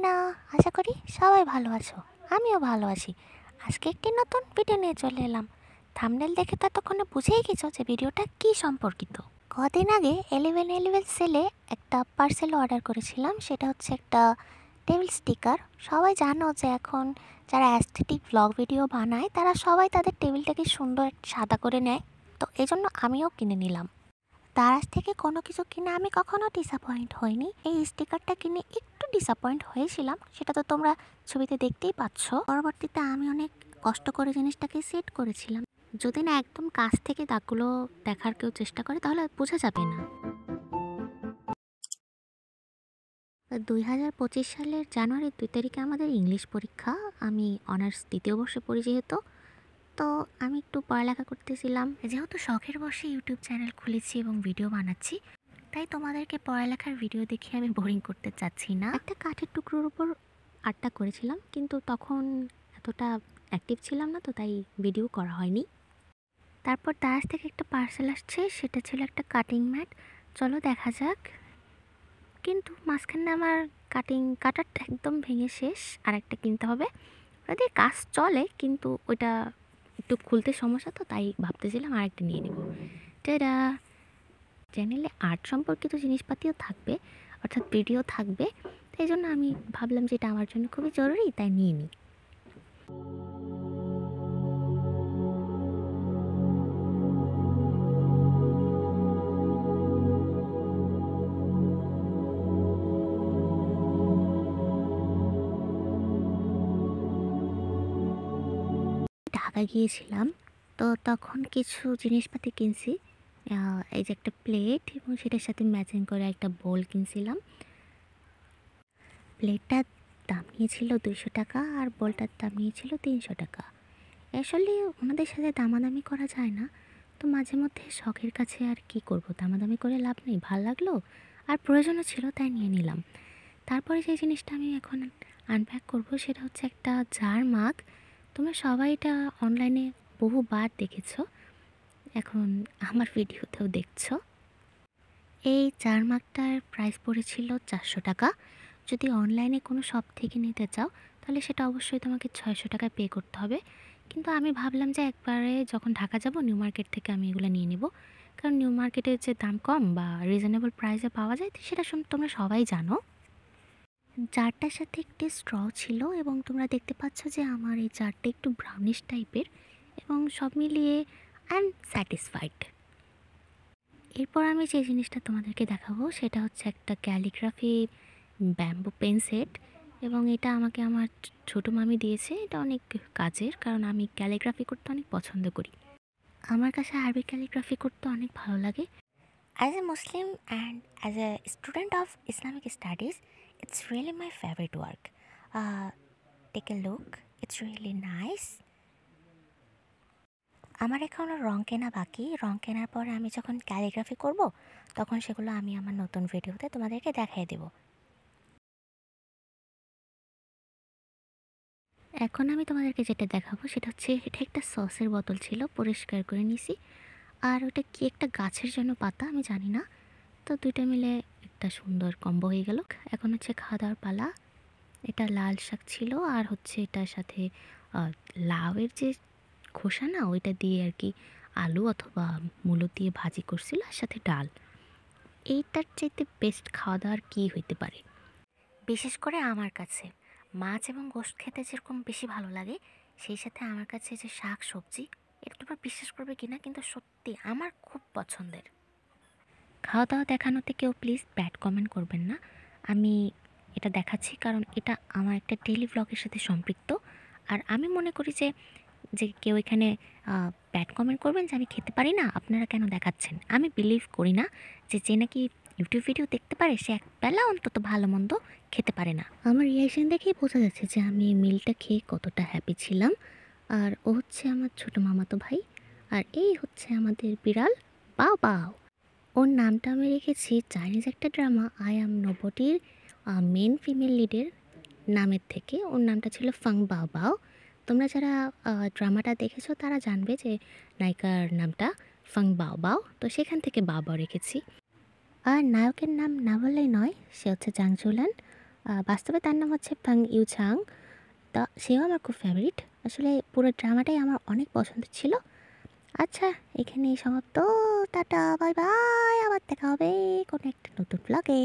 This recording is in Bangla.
না, আশা করি সবাই ভালো আছো। আমিও ভালো আছি। আজকে একটি নতুন ভিডিও নিয়ে চলে এলাম। থাম্বনেল দেখে তো এতক্ষণে বুঝেই গেছো যে ভিডিওটা কি সম্পর্কিত। কদিন আগে 1111 সেলে একটা পার্সেল অর্ডার করেছিলাম। সেটা হচ্ছে একটা টেবিল স্টিকার। সবাই জানো যে এখন যারা অ্যাস্থেটিক ব্লগ ভিডিও বানায় তারা সবাই তাদের টেবিলটাকে সুন্দর সাদা করে নেয়। তো এজন্য আমিও কিনে নিলাম। দারাজ থেকে কোনো কিছু কিনে আমি কখনো ডিসঅ্যাপয়েন্ট হইনি। এই স্টিকারটা কিনে একটু ডিসঅ্যাপয়েন্ট হয়েছিলাম, সেটা তো তোমরা ছবিতে দেখতেই পাচ্ছ। পরবর্তীতে আমি অনেক কষ্ট করে জিনিসটাকে সেট করেছিলাম। যদি না একদম কাছ থেকে দাগগুলো দেখার কেউ চেষ্টা করে তাহলে বোঝা যাবে না। 2025 সালের জানুয়ারির 2 তারিখে আমাদের ইংলিশ পরীক্ষা। আমি অনার্স দ্বিতীয় বর্ষে পড়ি যেহেতু, তো আমি একটু পড়ালেখা করতেছিলাম। যেহেতু শখের বসে ইউটিউব চ্যানেল খুলেছি এবং ভিডিও বানাচ্ছি, তাই তোমাদেরকে পড়ালেখার ভিডিও দেখে আমি বোরিং করতে চাচ্ছি না। একটা কাঠের টুকরোর উপর আর্টটা করেছিলাম, কিন্তু তখন এতটা অ্যাক্টিভ ছিলাম না, তো তাই ভিডিও করা হয়নি। তারপর দারাজ থেকে একটা পার্সেল আসছে, সেটা ছিল একটা কাটিং ম্যাট। চলো দেখা যাক। কিন্তু মাঝখানে আমার কাটারটা একদম ভেঙে শেষ, আর একটা কিনতে হবে। ওটা দিয়ে কাজ চলে, কিন্তু ওইটা একটু খুলতে সমস্যা, তো তাই ভাবতেছিলাম আরেকটা নিয়ে নেব। টেডা! চ্যানেলে আর্ট সম্পর্কিত জিনিসপাতিও থাকবে, অর্থাৎ ভিডিও থাকবে। তাই জন্য আমি ভাবলাম যে এটা আমার জন্য খুবই জরুরি, তাই নিয়ে নিই। ঢাকা গিয়েছিলাম, তো তখন কিছু জিনিসপাতি কিনছি। এই যে একটা প্লেট এবং সেটার সাথে ম্যাচিং করে একটা বোল কিনছিলাম। প্লেটটার দাম নিয়েছিল 200 টাকা আর বোলটার দাম নিয়েছিল 300 টাকা। আসলে ওনাদের সাথে দামাদামি করা যায় না, তো মাঝে মধ্যে শখের কাছে আর কি করব, দামাদামি করে লাভ নেই। ভাল লাগলো আর প্রয়োজনও ছিল, তাই নিয়ে নিলাম। তারপরে যে জিনিসটা আমি এখন আনপ্যাক করব সেটা হচ্ছে একটা জার মাগ। তোমরা সবাই এটা অনলাইনে বহুবার দেখেছো, এখন আমার ভিডিওতেও দেখছো। এই জার মাগটার প্রাইস পড়েছিল 400 টাকা। যদি অনলাইনে কোনো শপ থেকে নিতে চাও তাহলে সেটা অবশ্যই তোমাকে 600 টাকায় পে করতে হবে। কিন্তু আমি ভাবলাম যে একবারে যখন ঢাকা যাব নিউ মার্কেট থেকে আমি এগুলো নিয়ে নেব, কারণ নিউ মার্কেটের যে দাম কম বা রিজনেবল প্রাইসে পাওয়া যায় সেটা তোমরা সবাই জানো। জারটার সাথে একটি স্ট্র ছিল এবং তোমরা দেখতে পাচ্ছ যে আমার এই জারটা একটু ব্রাউনিশ টাইপের, এবং সব মিলিয়ে আই এম স্যাটিসফাইড। এরপর আমি যে জিনিসটা তোমাদেরকে দেখাবো সেটা হচ্ছে একটা ক্যালিগ্রাফি ব্যাম্বু পেন সেট, এবং এটা আমাকে আমার ছোটো মামি দিয়েছে। এটা অনেক কাজের, কারণ আমি ক্যালিগ্রাফি করতে অনেক পছন্দ করি। আমার কাছে আরবি ক্যালিগ্রাফি করতে অনেক ভালো লাগে। As a Muslim and as a student of Islamic studies, it's really my favourite work. Take a look, it's really nice. আমার এখনও রং কেনা বাকি। রং কেনার পরে আমি যখন ক্যালিগ্রাফি করব তখন সেগুলো আমি আমার নতুন ভিডিওতে তোমাদেরকে দেখিয়ে দেব। এখন আমি তোমাদেরকে যেটা দেখাবো সেটা হচ্ছে, এটা একটা সসের বোতল ছিল, পরিষ্কার করে নিছি। আর ওটা কি একটা গাছের জন্য পাতা আমি জানি না, তো দুইটা মিলে একটা সুন্দর কম্বো হয়ে গেল। এখন হচ্ছে খাওয়া দাওয়ার পালা। এটা লাল শাক ছিল, আর হচ্ছে এটার সাথে লাউয়ের যে খোসা না ওইটা দিয়ে আর কি আলু অথবা মূলো দিয়ে ভাজি করছিল, আর সাথে ডাল। এইটার চাইতে বেস্ট খাওয়া দাওয়ার কী হইতে পারে। বিশেষ করে আমার কাছে মাছ এবং গোশত খেতে যেরকম বেশি ভালো লাগে, সেই সাথে আমার কাছে যে শাক সবজি, এটা তোমরা বিশ্বাস করবে কিনা কিন্তু সত্যি আমার খুব পছন্দের। খাওয়া দাওয়া দেখানোতে কেউ প্লিজ ব্যাড কমেন্ট করবেন না। আমি এটা দেখাচ্ছি কারণ এটা আমার একটা ডেইলি ব্লগের সাথে সম্পৃক্ত। আর আমি মনে করি যে যে কেউ এখানে ব্যাড কমেন্ট করবেন যে আমি খেতে পারি না, আপনারা কেন দেখাচ্ছেন। আমি বিলিভ করি না যে যে নাকি ইউটিউব ভিডিও দেখতে পারে সে একবেলা অন্তত ভালো মন্দ খেতে পারে না। আমার রিয়াকশন দেখেই বোঝা যাচ্ছে যে আমি এই মিলটা খেয়ে কতটা হ্যাপি ছিলাম। আর ও হচ্ছে আমার ছোটো মামাতো ভাই, আর এই হচ্ছে আমাদের বিড়াল বাও বাও। ওর নামটা আমি রেখেছি চাইনিজ একটা ড্রামা আই অ্যাম নোবডির মেন ফিমেল লিডের নামের থেকে। ওর নামটা ছিল ফাং বাও বাও। তোমরা যারা ড্রামাটা দেখেছো তারা জানবে যে নায়িকার নামটা ফাং বাও বাও, তো সেখান থেকে বাও বাও রেখেছি। আর নায়কের নাম না বললেই নয়, সে হচ্ছে জাং জুলান। বাস্তবে তার নাম হচ্ছে ফাং ইউছাং। তো সেও আমার খুব ফেভারিট। আসলে পুরো ড্রামাটাই আমার অনেক পছন্দ ছিল। আচ্ছা, এখানেই সমাপ্ত। Tata, bye bye. আবার দেখা হবে কোনো একটা নতুন ব্লগে।